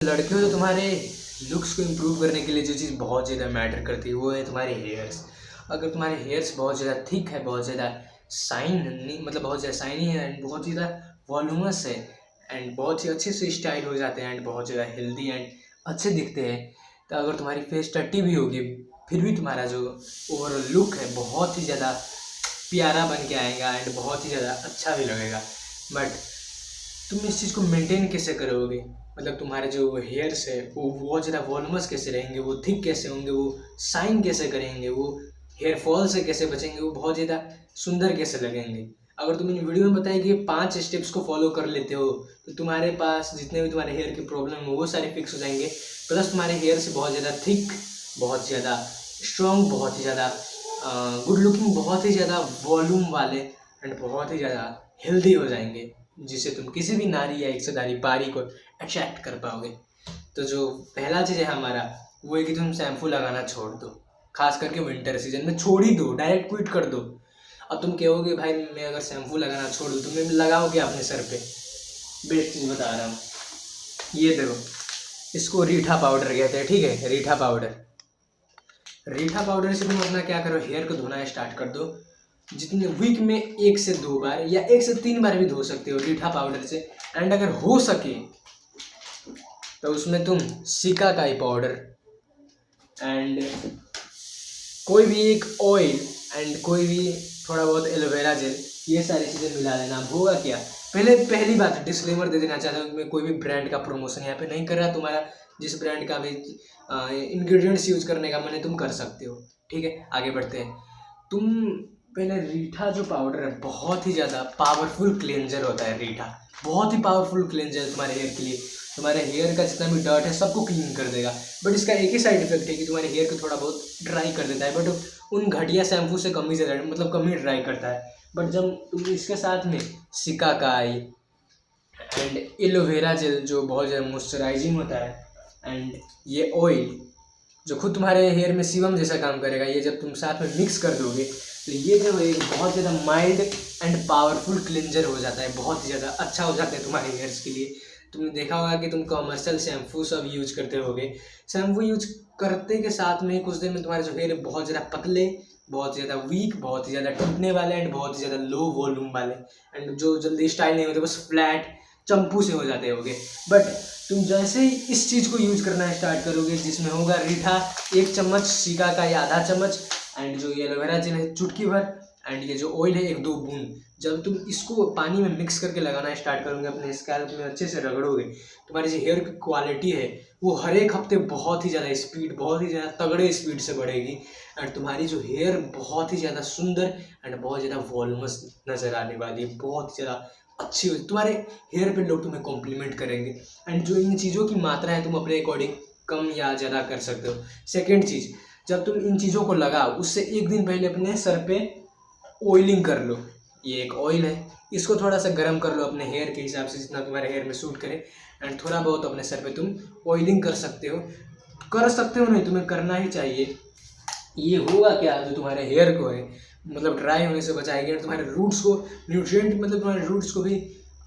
लड़के हो तो तुम्हारे लुक्स को इम्प्रूव करने के लिए जो चीज़ बहुत ज़्यादा मैटर करती है वो है तुम्हारे हेयर्स। अगर तुम्हारे हेयर्स बहुत ज़्यादा थिक है, बहुत ज़्यादा शाइन नहीं, मतलब बहुत ज़्यादा शाइनी है एंड बहुत ज़्यादा वॉल्यूमस है एंड बहुत ही अच्छे से स्टाइल हो जाते हैं एंड बहुत ज़्यादा हेल्दी एंड अच्छे दिखते हैं, तो अगर तुम्हारी फेस टट्टी भी होगी फिर भी तुम्हारा जो ओवरऑल लुक है बहुत ही ज़्यादा प्यारा बन के आएगा एंड बहुत ही ज़्यादा अच्छा भी लगेगा। बट तुम इस चीज़ को मेंटेन कैसे करोगे? मतलब तुम्हारे जो हेयर्स है वो बहुत ज़्यादा वॉल्यूमस कैसे रहेंगे, वो थिक कैसे होंगे, वो शाइन कैसे करेंगे, वो हेयर फॉल से कैसे बचेंगे, वो बहुत ज़्यादा सुंदर कैसे लगेंगे? अगर तुम इन वीडियो में बताए कि 5 स्टेप्स को फॉलो कर लेते हो तो तुम्हारे पास जितने भी तुम्हारे हेयर की प्रॉब्लम है वो सारे फिक्स हो जाएंगे। प्लस तुम्हारे हेयर से बहुत ज़्यादा थिक, बहुत ज़्यादा स्ट्रॉन्ग, बहुत ही ज़्यादा गुड लुकिंग, बहुत ही ज़्यादा वॉल्यूम वाले एंड बहुत ही ज़्यादा हेल्दी हो जाएंगे, जिससे तुम किसी भी नारी या इच्छाधारी पारी को अट्रैक्ट कर पाओगे। तो जो पहला चीज़ है हमारा वो है कि तुम शैम्पू लगाना छोड़ दो, खास करके विंटर सीजन में छोड़ ही दो, डायरेक्ट क्विट कर दो। अब तुम कहोगे भाई मैं अगर शैम्पू लगाना छोड़ दूँ तो मैं लगाओ क्या अपने सर पे? बेस्ट चीज़ बता रहा हूँ, ये देखो, इसको रीठा पाउडर कहते हैं, ठीक है? रीठा पाउडर, रीठा पाउडर से तुम अपना क्या करो, हेयर को धोना स्टार्ट कर दो। जितने वीक में 1 से 2 बार या 1 से 3 बार भी धो सकते हो रीठा पाउडर से। एंड अगर हो सके तो उसमें तुम सिकाकाई पाउडर एंड कोई भी एक ऑयल एंड कोई भी थोड़ा बहुत एलोवेरा जेल, ये सारी चीज़ें मिला लेना। अब होगा क्या, पहली बात डिस्क्लेमर दे देना चाहता हूँ कि मैं कोई भी ब्रांड का प्रमोशन यहाँ पे नहीं कर रहा। तुम्हारा जिस ब्रांड का भी इंग्रेडिएंट्स यूज करने का मन है तुम कर सकते हो, ठीक है? आगे बढ़ते हैं। तुम पहले रीठा जो पाउडर है बहुत ही ज़्यादा पावरफुल क्लेंजर होता है। रीठा बहुत ही पावरफुल क्लेंजर है तुम्हारे हेयर के लिए। तुम्हारे हेयर का जितना भी डर्ट है सबको क्लीन कर देगा। बट इसका एक ही साइड इफेक्ट है कि तुम्हारे हेयर को थोड़ा बहुत ड्राई कर देता है, बट उन घटिया शैम्पू से कम ही ज़्यादा, मतलब कम ही ड्राई करता है। बट जब तुम इसके साथ में सिकाकाई एंड एलोवेरा जेल जो बहुत ज़्यादा मॉइस्चराइजिंग होता है एंड ये ऑयल जो खुद तुम्हारे हेयर में सीरम जैसा काम करेगा, ये जब तुम साथ में मिक्स कर दोगे तो ये जो है बहुत ज़्यादा माइल्ड एंड पावरफुल क्लिंजर हो जाता है, बहुत ही ज़्यादा अच्छा हो जाता है तुम्हारे हेयर्स के लिए। तुमने देखा होगा कि तुम कमर्शियल शैम्पू सब यूज करते होगे, शैम्पू यूज करते के साथ में कुछ दिन में तुम्हारे जो हेयर बहुत ज़्यादा पतले, बहुत ज़्यादा वीक, बहुत ही ज़्यादा टूटने वाले एंड बहुत ही ज़्यादा लो वॉल्यूम वाले एंड जो जल्दी स्टाइल नहीं होते, बस फ्लैट चंपू से हो जाते होगे। बट तुम जैसे ही इस चीज़ को यूज करना स्टार्ट करोगे जिसमें होगा रीठा 1 चम्मच, सिकाकाई आधा चम्मच एंड जो ये एलोवेरा जेल है चुटकी भर एंड ये जो ऑयल है 1-2 बूंद, जब तुम इसको पानी में मिक्स करके लगाना स्टार्ट करोगे, अपने स्कैल्प में अच्छे से रगड़ोगे, तुम्हारी जो हेयर की क्वालिटी है वो हर एक हफ्ते बहुत ही ज़्यादा स्पीड, बहुत ही ज़्यादा तगड़े स्पीड से बढ़ेगी एंड तुम्हारी जो हेयर बहुत ही ज़्यादा सुंदर एंड बहुत ज़्यादा वॉल्यूमस नज़र आने वाली है, बहुत ज़्यादा अच्छी हो तुम्हारे हेयर पे, लोग तुम्हें कॉम्प्लीमेंट करेंगे। एंड जो इन चीज़ों की मात्रा है तुम अपने अकॉर्डिंग कम या ज़्यादा कर सकते हो। सेकेंड चीज़, जब तुम इन चीज़ों को लगाओ उससे 1 दिन पहले अपने सर पे ऑयलिंग कर लो। ये एक ऑयल है, इसको थोड़ा सा गर्म कर लो अपने हेयर के हिसाब से जितना तुम्हारे हेयर में सूट करे एंड थोड़ा बहुत अपने सर पे तुम ऑयलिंग कर सकते हो नहीं, तुम्हें करना ही चाहिए। ये होगा क्या, जो तुम्हारे हेयर को है मतलब ड्राई होने से बचाएगी एंड तुम्हारे रूट्स को न्यूट्रिएंट, मतलब तुम्हारे रूट्स को भी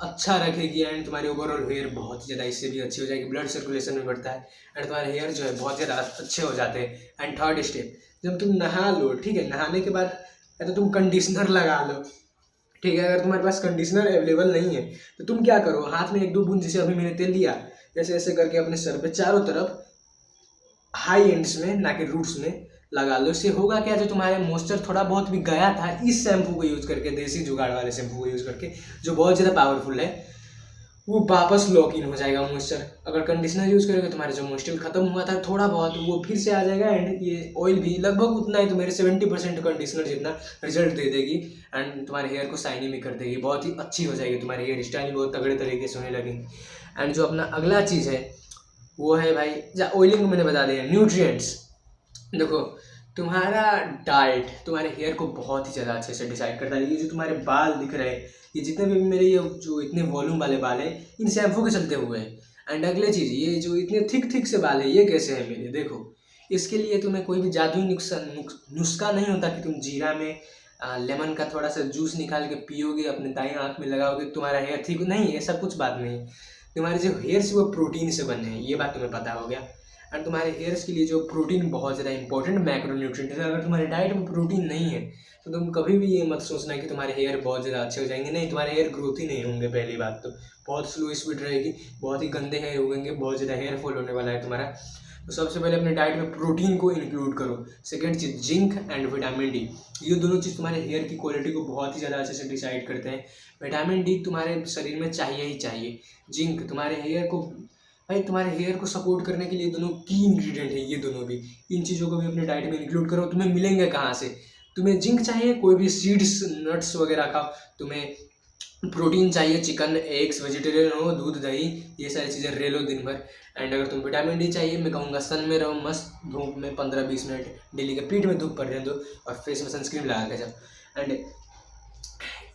अच्छा रखेगी एंड तुम्हारे ओवरऑल हेयर बहुत ही ज़्यादा इससे भी अच्छी हो जाएगी, ब्लड सर्कुलेशन भी बढ़ता है एंड तुम्हारे हेयर जो है बहुत ज़्यादा अच्छे हो जाते हैं। एंड थर्ड स्टेप, जब तुम नहा लो, ठीक है, नहाने के बाद या तो तुम कंडीशनर लगा लो, ठीक है? अगर तुम्हारे पास कंडीशनर अवेलेबल नहीं है तो तुम क्या करो, हाथ में 1-2 बूंद जैसे अभी मैंने तेल लिया, जैसे ऐसे करके अपने सर पे चारों तरफ हाई एंड्स में, ना कि रूट्स में लगा लो। इससे होगा क्या, जो तुम्हारे मॉइस्चर थोड़ा बहुत भी गया था इस शैम्पू को यूज करके, देसी जुगाड़ वाले शैम्पू को यूज करके जो बहुत ज़्यादा पावरफुल है, वो वापस लॉक इन हो जाएगा मॉइस्चर। अगर कंडीशनर यूज करोगे तुम्हारे जो मॉइस्चर खत्म हुआ था थोड़ा बहुत वो फिर से आ जाएगा एंड ये ऑयल भी लगभग उतना ही, तो मेरे 70% कंडीशनर जितना रिजल्ट दे देगी एंड तुम्हारे हेयर को शाइनी भी कर देगी, बहुत ही अच्छी हो जाएगी तुम्हारी हेयर स्टाइल, बहुत तगड़े तरीके से होने लगेगी। एंड जो अपना अगला चीज़ है वो है भाई, ऑयलिंग मैंने बता दिया, न्यूट्रिएंट्स। देखो, तुम्हारा डाइट तुम्हारे हेयर को बहुत ही ज़्यादा अच्छे से डिसाइड करता है। ये जो तुम्हारे बाल दिख रहे हैं, ये जितने भी मेरे ये जो इतने वॉल्यूम वाले बाल हैं, इन शैम्पू के चलते हुए हैं। एंड अगले चीज़, ये जो इतने थिक थिक से बाल है ये कैसे है मेरे, देखो, इसके लिए तुम्हें कोई भी जादुई नुस्खा नहीं होता कि तुम जीरा में लेमन का थोड़ा सा जूस निकाल के पियोगे, अपने दाएं आँख में लगाओगे, तुम्हारा हेयर ठीक नहीं है, ऐसा कुछ बात नहीं। तुम्हारे जो हेयर्स वो प्रोटीन से बने हैं, ये बात तुम्हें पता हो गया। एंड तुम्हारे हेयर्स के लिए जो प्रोटीन बहुत ज़्यादा इंपॉर्टेंट मैक्रोन्यूट्रिएंट है। अगर तुम्हारी डाइट में प्रोटीन नहीं है तो तुम कभी भी ये मत सोचना कि तुम्हारे हेयर बहुत ज़्यादा अच्छे हो जाएंगे। नहीं, तुम्हारे हेयर ग्रोथ ही नहीं होंगे। पहली बात तो बहुत स्लो स्पीड रहेगी, बहुत ही गंदे हेयर उगेंगे, बहुत ज़्यादा हेयर फॉल होने वाला है तुम्हारा। तो सबसे पहले अपने डाइट में प्रोटीन को इंक्लूड करो। Second cheese zinc and vitamin D, ये दोनों चीज़ तुम्हारे हेयर की क्वालिटी को बहुत ही ज़्यादा अच्छे से डिसाइड करते हैं। विटामिन डी तुम्हारे शरीर में चाहिए ही चाहिए। जिंक तुम्हारे हेयर को, भाई तुम्हारे हेयर को सपोर्ट करने के लिए दोनों की इंग्रेडिएंट है ये दोनों भी। इन चीज़ों को भी अपने डाइट में इंक्लूड करो। तुम्हें मिलेंगे कहाँ से? तुम्हें जिंक चाहिए, कोई भी सीड्स नट्स वगैरह खाओ। तुम्हें प्रोटीन चाहिए, चिकन एग्स, वेजिटेरियन हो, दूध दही, ये सारी चीज़ें ले लो दिन भर। एंड अगर तुम विटामिन डी चाहिए, मैं कहूँगा सन में रहो, मस्त धूप में 15-20 मिनट डेली के पीठ में धूप पड़ने दो और फेस में सनस्क्रीन लगा के जाओ। एंड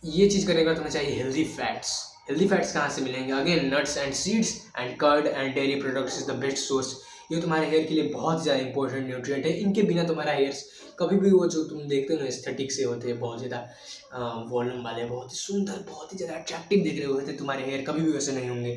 ये चीज़ करने के बाद तुम्हें चाहिए हेल्दी फैट्स। हेल्दी फैट्स कहाँ से मिलेंगे? Again nuts and seeds and curd and dairy products is the best source. ये तुम्हारे हेयर के लिए बहुत ज़्यादा इंपॉर्टेंट न्यूट्रिएंट है। इनके बिना तुम्हारा हेयर्स कभी भी, वो जो तुम देखते हो ना एस्थेटिक से होते हैं, बहुत ज़्यादा वॉल्यूम वाले, बहुत ही सुंदर, बहुत ही ज़्यादा अट्रैक्टिव दिख रहे होते, तुम्हारे हेयर कभी भी वैसे नहीं होंगे।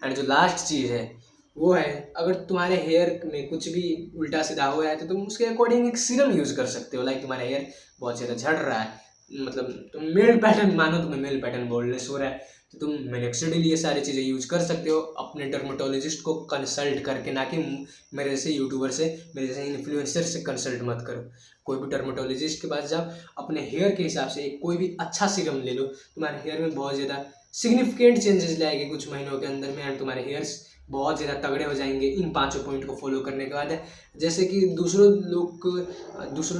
एंड जो लास्ट चीज़ है वो है, अगर तुम्हारे हेयर में कुछ भी उल्टा सीधा हुआ है तो तुम उसके अकॉर्डिंग एक सीरम यूज़ कर सकते हो। लाइक तुम्हारा हेयर बहुत ज़्यादा झड़ रहा है, मतलब तुम मेल पैटर्न मानो, तुम्हें मेल पैटर्न बोलनेस हो रहा है, तो तुम मिनोक्सिडिल ये सारी चीज़ें यूज कर सकते हो अपने डर्मेटोलॉजिस्ट को कंसल्ट करके, ना कि मेरे जैसे यूट्यूबर से, मेरे जैसे इन्फ्लुएंसर से कंसल्ट मत करो। कोई भी डर्मेटोलॉजिस्ट के पास जाओ, अपने हेयर के हिसाब से कोई भी अच्छा सीरम ले लो। तुम्हारे हेयर में बहुत ज़्यादा सिग्निफिकेंट चेंजेस लाएंगे कुछ महीनों के अंदर में, एंड तुम्हारे हेयर्स बहुत ज़्यादा तगड़े हो जाएंगे इन 5 पॉइंट को फॉलो करने के बाद। जैसे कि दूसरों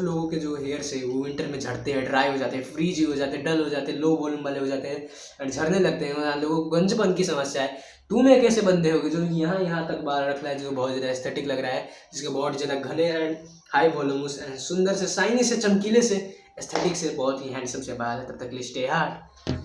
लोगों के जो हेयर्स है वो विंटर में झड़ते हैं, ड्राई हो जाते हैं, फ्रीजी हो जाते हैं, डल हो जाते हैं, लो वॉल्यूम वाले हो जाते हैं एंड झड़ने लगते हैं। वहाँ लोगों को गंजपन की समस्या है। तुम एक ऐसे बंदे होगे जो यहाँ तक बाल रख रहा है, जो बहुत ज़्यादा एस्थेटिक लग रहा है, जिसके बहुत ज़्यादा घने एंड हाई वॉल्यूम्स एंड सुंदर से, शाइनी से, चमकीले से, एस्थेटिक से, बहुत ही हैंडसम से बाल है। तब तक के लिए स्टे हार्ड।